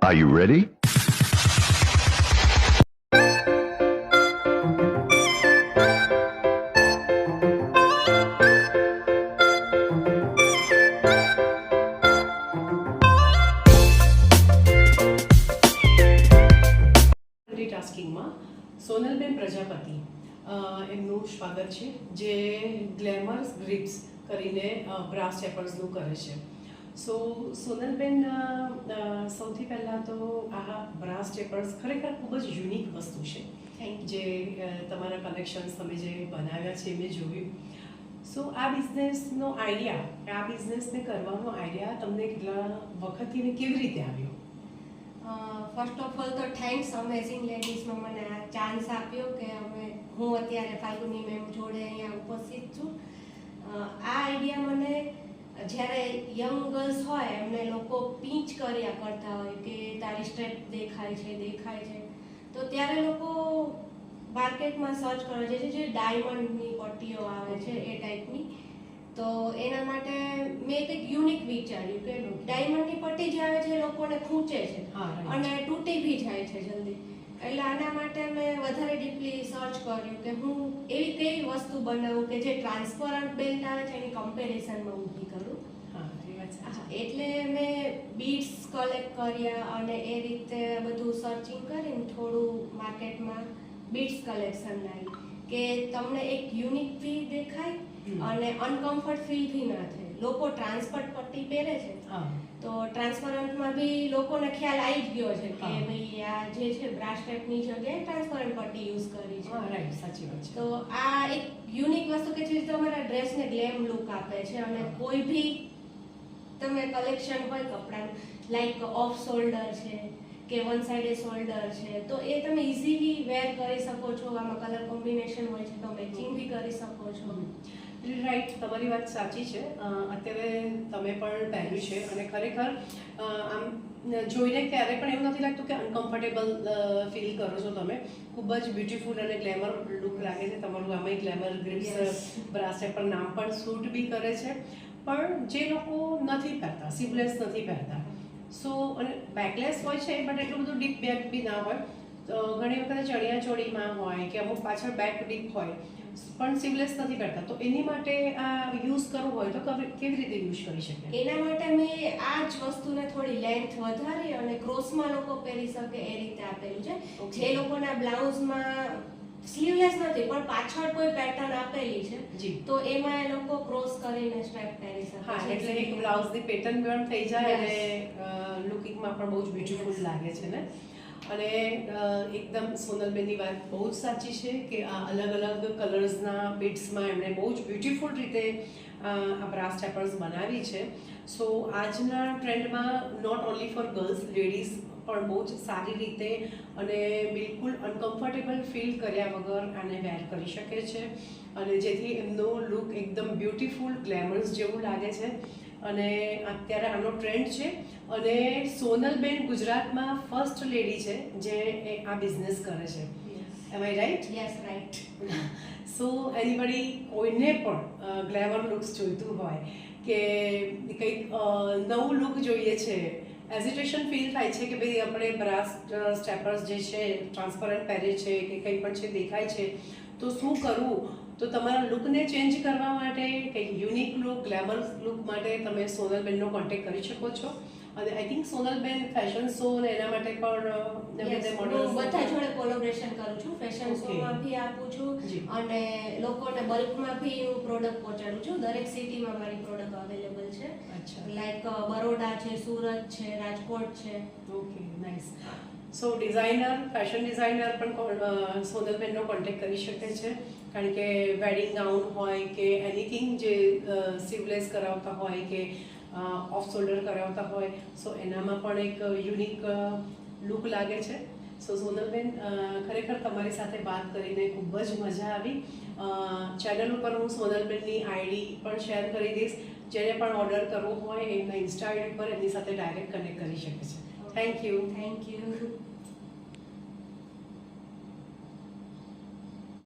Are you ready? મલ્ટીટાસ્કિંગમાં સોનલબેન પ્રજાપતિ એમનું સ્વાગત છે, જે ગ્લેમર્સ ગ્રીપ્સ કરીને બ્રાસ ચેપર્સનું કરે છે. સો સોનલબેન, સૌથી પહેલાં તો આ બ્રાસ ચેપર્સ ખરેખર ખૂબ જ યુનિક વસ્તુ છે, જે તમારા કલેક્શન્સ તમે જે બનાવ્યા છે મેં જોયું. સો આ બિઝનેસનો આઈડિયા, આ બિઝનેસને કરવાનો આઈડિયા તમને કેટલા વખતથી ને કેવી રીતે આવ્યો? ફર્સ્ટ ઓફ ઓલ તો થેન્ક્સ અમેઝિંગ લેડીઝનો મને આ ચાન્સ આપ્યો કે હું અત્યારે ફાલ્ગુની મેમ જોડે અહીંયા ઉપસ્થિત છું. આ આઈડિયા મને જ્યારે યંગ ગર્લ્સ હોય એમને લોકો પીચ કર્યા કરતા હોય કે તારી સ્ટ્રેપ દેખાય છે, તો ત્યારે લોકો માર્કેટમાં સર્ચ કરે છે જે ડાયમંડની પટ્ટીઓ આવે છે એ ટાઈપની. તો એના માટે મેં કંઈક યુનિક વિચાર્યું કે ડાયમંડની પટ્ટી જે આવે છે એ લોકોને ખૂંચે છે અને તૂટી બી જાય છે જલ્દી. એટલે આના માટે મેં વધારે ડીપલી સર્ચ કર્યું કે હું એવી કઈ વસ્તુ બનાવું કે જે ટ્રાન્સપરન્ટ બેલ્ટ આવે છે એની કમ્પેરિઝનમાં ઊભી કરું. એટલે મેં બીડ્સ કલેક્ટ કર્યા અને એ રીતે બધું સર્ચિંગ કરીને થોડું માર્કેટમાં બીડ્સ કલેક્શન લાવી કે તમને એક યુનિક ફીલ દેખાય અને અનકમ્ફર્ટ ફીલ બી ના થાય. લોકો ટ્રાન્સપરન્ટ પટ્ટી પહેરે છે તો ટ્રાન્સપરન્ટમાં બી લોકોને ખ્યાલ આવી જ ગયો છે કે ભાઈ આ જે છે બ્રાસ ટાઈપની જગ્યાએ ટ્રાન્સપરન્ટ પટ્ટી યુઝ કરી છે. રાઈટ, સાચી વાત છે. તો આ એક યુનિક વસ્તુ કે જે તમારા ડ્રેસને ગ્લેમ લુક આપે છે અને કોઈ ભી તમે કલેક્શન હોય કપડાનું, લાઈક ઓફ શોલ્ડર છે કે વન સાઇડે શોલ્ડર છે, તો એ તમે ઇઝીલી વેર કરી શકો છો. આમાં કલર કોમ્બિનેશન હોય છે તો મેચિંગ બી કરી શકો છો. રાઈટ, તમારી વાત સાચી છે. અત્યારે તમે પણ પહેર્યું છે અને ખરેખર આમ જોઈને ક્યારેય પણ એવું નથી લાગતું કે અનકમ્ફર્ટેબલ ફીલ કરો છો તમે. ખૂબ જ બ્યુટીફુલ અને ગ્લેમર લુક લાગે છે તમારું. આમાં ગ્લેમર ગ્રીપ્સ બ્રાસ ચેપર નામ પણ સૂટ બી કરે છે. પણ જે લોકો નથી પહેરતા, સ્લીવલેસ નથી પહેરતા, સો અને બેકલેસ હોય છે બટ એટલું બધું ડીપ બેક બી ના હોય, તો ઘણી વખત ચણિયા ચોળીમાં હોય કે અમુક પાછળ બેક ડીપ હોય પણ સ્લીવલેસ નથી પહેરતા, તો એની માટે આ યુઝ કરવું હોય તો કેવી રીતે યુઝ કરી શકે? એના માટે મેં આ જ વસ્તુને થોડી લેન્થ વધારી અને ક્રોસમાં લોકો પહેરી શકે એ રીતે આપેલું છે. જે લોકોના બ્લાઉઝમાં સ્લીવલેસ નથી પણ પાછળ કોઈ પેટર્ન આપેલી છે તો એમાં એ લોકો ક્રોસ કરીને સ્ટ્રેપ પહેરી શકે. હા, એટલે એક બ્લાઉઝની પેટર્ન પણ થઈ જાય અને લુકિંગમાં પણ બહુ જ બ્યુટીફુલ લાગે છે ને. અને એકદમ સોનલબેનની વાત બહુ જ સાચી છે કે આ અલગ અલગ કલર્સના બીટ્સમાં એમણે બહુ જ બ્યુટીફુલ રીતે આ બ્રાસ ચેપર્સ બનાવી છે. સો આજના ટ્રેન્ડમાં not only for girls, ladies પણ બહુ જ સારી રીતે અને બિલકુલ અનકમ્ફર્ટેબલ ફીલ કર્યા વગર આને વેર કરી શકે છે અને જેથી એમનો લુક એકદમ બ્યુટીફુલ ગ્લેમર્સ જેવું લાગે છે. અને અત્યારે આનો ટ્રેન્ડ છે અને સોનલબેન ગુજરાતમાં ફર્સ્ટ લેડી છે જે આ બિઝનેસ કરે છે. Am I right? Yes, right. So anybody, કોઈને પણ ગ્લેમર લુક્સ જોઈતું હોય કે કંઈક નવું લુક જોઈએ છે, એઝિટેશન ફીલ થાય છે કે ભાઈ આપણે બ્રાસ સ્ટેપર્સ જે છે ટ્રાન્સપરન્ટ પહેરે છે કે કંઈ પણ છે દેખાય છે તો શું કરવું? તો તમારા લુકને ચેન્જ કરવા માટે, કંઈક યુનિક લુક, ગ્લેમર લુક માટે તમે સોનલબેનનો કોન્ટેક્ટ કરી શકો છો. અને I think Sonalben fashion show ને એના માટે પણ બધા જોડે કોલેબોરેશન કરું છું. ફેશન શોમાં બી આપું છું અને લોકોને બલ્કમાં બી હું પ્રોડક્ટ પહોંચાડું છું. દરેક સિટીમાં મારી પ્રોડક્ટ અવેલેબલ છે. લાઈક બરોડા છે, સુરત છે, રાજકોટ છે. Okay, nice. So designer, fashion designer પણ સોનલબેનનો કોન્ટેક્ટ કરી શકે છે, કારણ કે વેડિંગ ગાઉન હોય કે એનીથિંગ જે સ્લીવલેસ કરાવતા હોય કે ઓફ શોલ્ડર કરાવતા હોય, સો એનામાં પણ એક યુનિક લુક લાગે છે. સો સોનલબેન, ખરેખર તમારી સાથે વાત કરીને ખૂબ જ મજા આવી. ચેનલ ઉપર હું સોનલબેનની આઈડી પણ શેર કરી દઈશ. જેને પણ ઓર્ડર કરવો હોય એમના ઇન્સ્ટા આઈડી પર એમની સાથે ડાયરેક્ટ કનેક્ટ કરી શકે છે. Thank you.